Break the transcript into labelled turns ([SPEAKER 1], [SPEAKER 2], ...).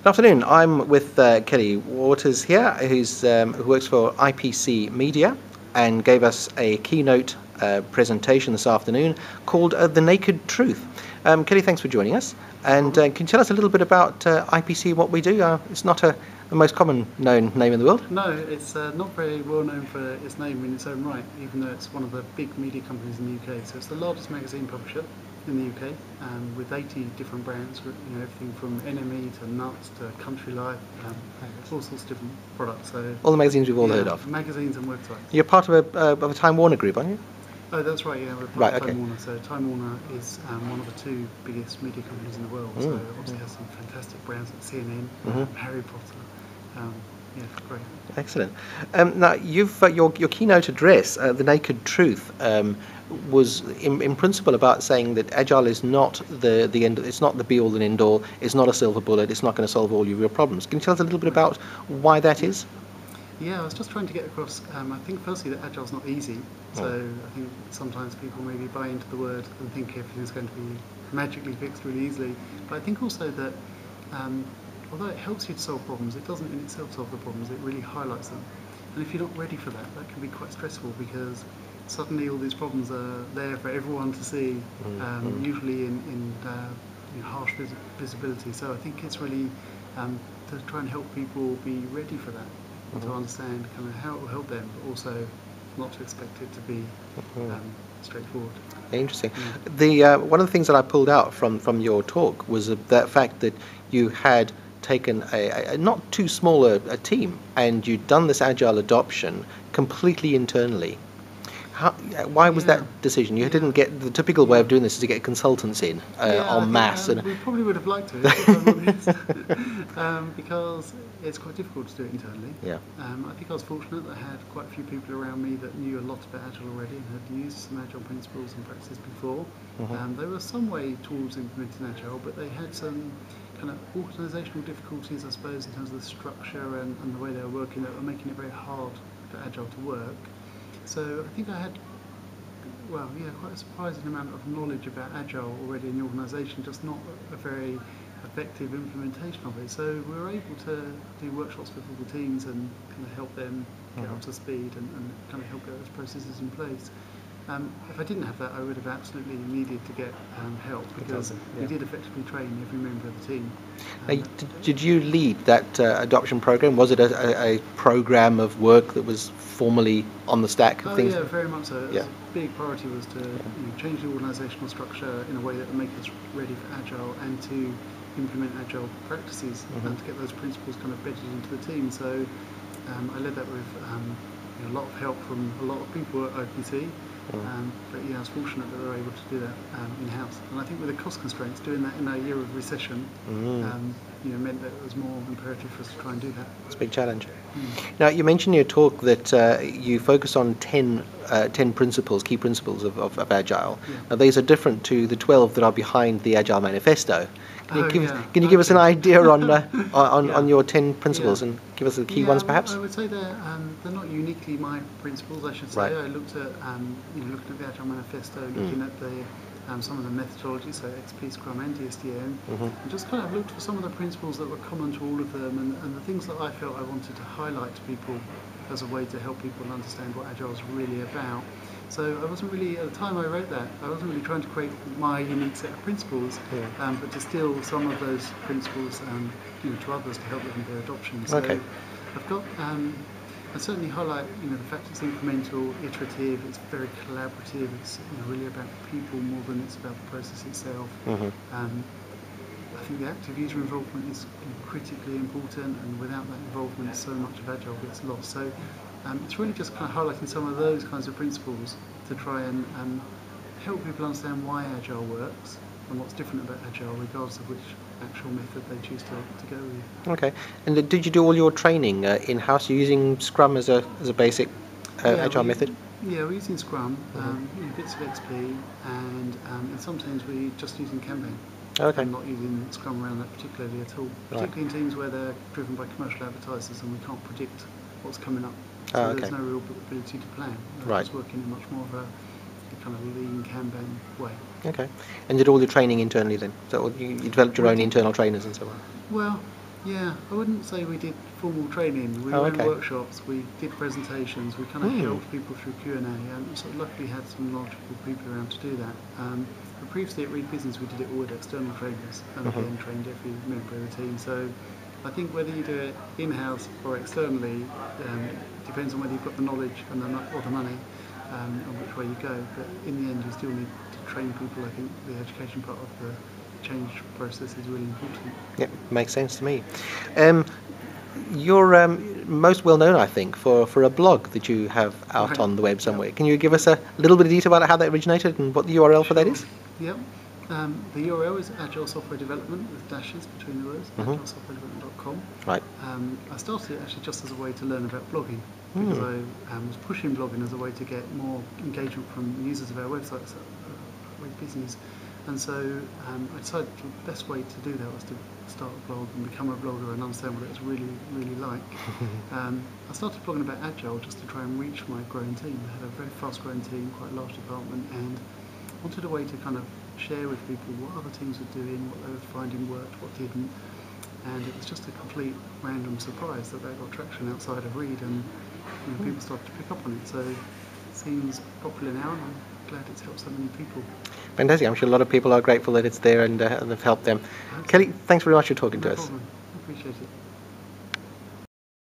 [SPEAKER 1] Good afternoon. I'm with Kelly Waters here, who works for IPC Media and gave us a keynote presentation this afternoon called The Naked Truth. Kelly, thanks for joining us. And can you tell us a little bit about IPC, what we do? It's not the most common known name in the world.
[SPEAKER 2] No, it's not very well known for its name in its own right, even though it's one of the big media companies in the UK. So it's the largest magazine publisher in the UK, with 80 different brands, everything from NME to Nuts to Country Life, all sorts of different products. So
[SPEAKER 1] all the magazines we've all heard of.
[SPEAKER 2] Magazines and websites.
[SPEAKER 1] You're part of a Time Warner group, aren't you?
[SPEAKER 2] Oh, that's right, yeah, we're part of Time Warner. So Time Warner is one of the two biggest media companies in the world, so it obviously has some fantastic brands like CNN, Harry Potter. Yeah, great.
[SPEAKER 1] Excellent. Now, you've your keynote address, The Naked Truth, was in principle about saying that Agile is not the end. It's not the be all and end all. It's not a silver bullet. It's not going to solve all of your problems. Can you tell us a little bit about why that is?
[SPEAKER 2] Yeah, I was just trying to get across, I think firstly that Agile's not easy, so I think sometimes people maybe buy into the word and think everything's going to be magically fixed really easily, but I think also that although it helps you to solve problems, it doesn't in itself solve the problems, it really highlights them. And if you're not ready for that, that can be quite stressful because suddenly all these problems are there for everyone to see, usually in harsh visibility. So I think it's really to try and help people be ready for that. To understand kind of how it will help them, but also not to expect it to be straightforward.
[SPEAKER 1] Interesting. The one of the things that I pulled out from your talk was that fact that you had taken a not too small a team and you'd done this agile adoption completely internally. Why was that decision? You didn't get the typical way of doing this is to get consultants in en masse.
[SPEAKER 2] We probably would have liked to, if I'm honest, because it's quite difficult to do it internally.
[SPEAKER 1] Yeah.
[SPEAKER 2] I think I was fortunate that I had quite a few people around me that knew a lot about Agile already and had used some Agile principles and practices before. There was some way towards implementing Agile, but they had some kind of organisational difficulties, I suppose, in terms of the structure and the way they were working that were making it very hard for Agile to work. So I think I had, quite a surprising amount of knowledge about Agile already in the organisation, just not a very effective implementation of it. So we were able to do workshops with all the teams and kind of help them get up to speed and kind of help get those processes in place. If I didn't have that, I would have absolutely needed to get help because we did effectively train every member of the team.
[SPEAKER 1] Did you lead that adoption program? Was it a program of work that was formally on the stack of things?
[SPEAKER 2] Yeah, very much so. A big priority was to change the organisational structure in a way that would make us ready for Agile and to implement Agile practices and to get those principles kind of bedded into the team. So I led that with a lot of help from a lot of people at IPC. But I was fortunate that we were able to do that in-house. And I think with the cost constraints, doing that in a year of recession meant that it was more imperative for us to try and do that.
[SPEAKER 1] It's a big challenge. Now, you mentioned in your talk that you focus on 10 principles, key principles of Agile. Now, these are different to the 12 that are behind the Agile Manifesto. Can you give us an idea on your 10 principles and give us the key ones, perhaps?
[SPEAKER 2] I would say they're not uniquely my principles, I should say.
[SPEAKER 1] Right.
[SPEAKER 2] I looked at looking at the Agile Manifesto, looking at the some of the methodologies, so XP, Scrum and DSDM, and just kind of looked for some of the principles that were common to all of them and the things that I felt I wanted to highlight to people as a way to help people understand what Agile is really about. So I wasn't really, at the time I wrote that, I wasn't really trying to create my unique set of principles, but to steal some of those principles to others to help them with their adoption. So I've got, I certainly highlight the fact it's incremental, iterative, it's very collaborative, it's really about people more than it's about the process itself. I think the active user involvement is critically important, and without that involvement so much of Agile gets lost. So it's really just kind of highlighting some of those kinds of principles to try and help people understand why Agile works and what's different about Agile, regardless of which actual method they choose to go with.
[SPEAKER 1] Okay. And did you do all your training in-house? You're using Scrum as a basic Agile method?
[SPEAKER 2] Yeah, we're using Scrum, bits of XP, and sometimes we're just using Kanban.
[SPEAKER 1] Okay.
[SPEAKER 2] I'm not using Scrum around that particularly at all, particularly in teams where they're driven by commercial advertisers and we can't predict what's coming up. So there's no real ability to plan. We're just working in much more of a kind of lean Kanban way.
[SPEAKER 1] Okay. And did all your training internally then? So you developed your own internal trainers and so on?
[SPEAKER 2] Well, Yeah, I wouldn't say we did formal training. We
[SPEAKER 1] Oh,
[SPEAKER 2] ran
[SPEAKER 1] okay.
[SPEAKER 2] workshops, we did presentations, we kind of
[SPEAKER 1] Hmm.
[SPEAKER 2] helped people through Q&A, and sort of luckily had some knowledgeable people around to do that. But previously at Reed Business, we did it all with external trainers, and again trained every member of the team. So I think whether you do it in-house or externally depends on whether you've got the knowledge and or the money, on which way you go. But in the end, you still need to train people. I think the education part of the change process is really important.
[SPEAKER 1] Yep, makes sense to me. Um, you're most well known, I think, for a blog that you have out
[SPEAKER 2] Right.
[SPEAKER 1] on the web
[SPEAKER 2] Yep.
[SPEAKER 1] somewhere. Can you give us a little bit of detail about how that originated and what the URL for that
[SPEAKER 2] Sure.
[SPEAKER 1] is?
[SPEAKER 2] Yep. The URL is Agile Software Development with dashes between the words, agilesoftwaredevelopment.com.
[SPEAKER 1] Right.
[SPEAKER 2] I started it actually just as a way to learn about blogging because I was pushing blogging as a way to get more engagement from users of our websites at Reed Business. And so I decided the best way to do that was to start a blog and become a blogger and understand what it was really, really like. I started blogging about Agile just to try and reach my growing team. I had a very fast-growing team, quite a large department, and wanted a way to kind of share with people what other teams were doing, what they were finding worked, what didn't. And it was just a complete random surprise that got traction outside of Reed, and people started to pick up on it. So it seems popular now, and I'm glad it's helped so many people.
[SPEAKER 1] Fantastic. I'm sure a lot of people are grateful that it's there and have helped them. Kelly, thanks very much for talking to
[SPEAKER 2] No
[SPEAKER 1] us.
[SPEAKER 2] problem. I appreciate it.